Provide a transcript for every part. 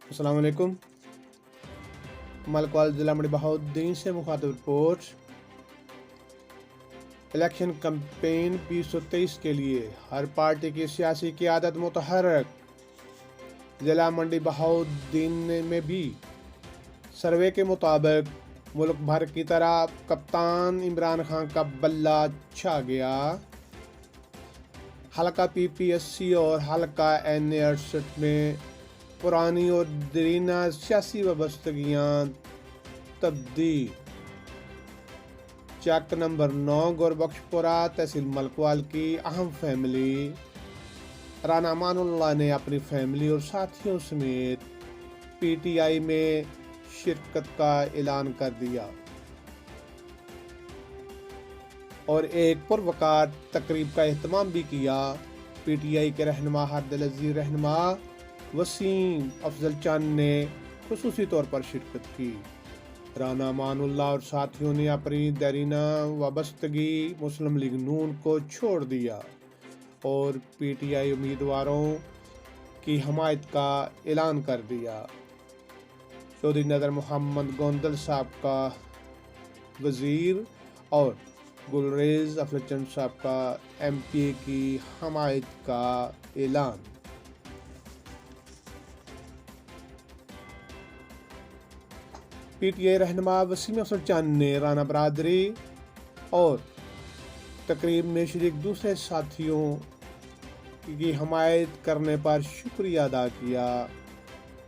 السلام علیکم۔ ملک وال ضلع منڈی بہاؤالدین سے مخاطب رپورٹ۔ الیکشن کمپین 2023 کے لیے ہر پارٹی کی سیاسی قیادت متحرک۔ ضلع منڈی بہاؤالدین میں بھی سروے کے مطابق ملک بھر کی طرح کپتان عمران خان کا بلہ چھا گیا۔ حلقہ PPSC اور حلقہ NA 68 میں پرانی اور دیرینہ سیاسی وابستگیاں تبدیل۔ چک نمبر 9 گوربخش پورہ تحصیل ملکوال کی اہم فیملی رانا امان اللہ نے اپنی فیملی اور ساتھیوں سمیت PTI میں شرکت کا اعلان کر دیا اور ایک پروقار تقریب کا اہتمام بھی کیا۔ PTI کے رہنما ہر دل عزیز رہنما وسیم افضل چند نے خصوصی طور پر شرکت کی۔ رانا امان اللہ اور ساتھیوں نے اپنی دیرینہ وابستگی مسلم لیگ نون کو چھوڑ دیا اور PTI امیدواروں کی حمایت کا اعلان کر دیا۔ چودھری نذر محمد گوندل صاحب کا وزیر اور گلریز افضل چند صاحب کا MP کی حمایت کا اعلان۔ PTI رہنما وسیم افضل چند نے رانا برادری اور تقریب میں شریک دوسرے ساتھیوں کی حمایت کرنے پر شکریہ ادا کیا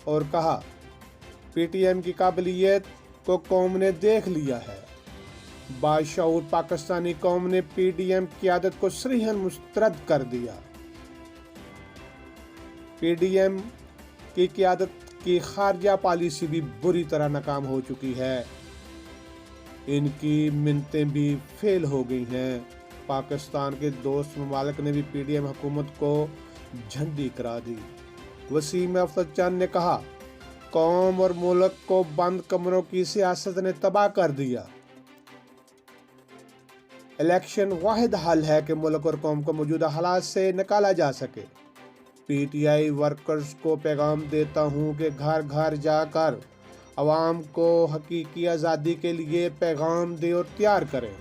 اور کہا PTM کی قابلیت کو قوم نے دیکھ لیا ہے۔ باشعور پاکستانی قوم نے PTM قیادت کو صریحاً مسترد کر دیا۔ PTM کی قیادت کی خارجہ پالیسی بھی بری طرح ناکام ہو چکی ہے، ان کی منتیں بھی فیل ہو گئی ہیں۔ پاکستان کے دوست ممالک نے بھی PTM حکومت کو جھنڈی کرا دی۔ وسیم افضل چند نے کہا قوم اور ملک کو بند کمروں کی سیاست نے تباہ کر دیا۔ الیکشن واحد حل ہے کہ ملک اور قوم کو موجودہ حالات سے نکالا جا سکے۔ PTI ورکرز کو پیغام دیتا ہوں کہ گھر گھر جا کر عوام کو حقیقی آزادی کے لیے پیغام دیں اور تیار کریں۔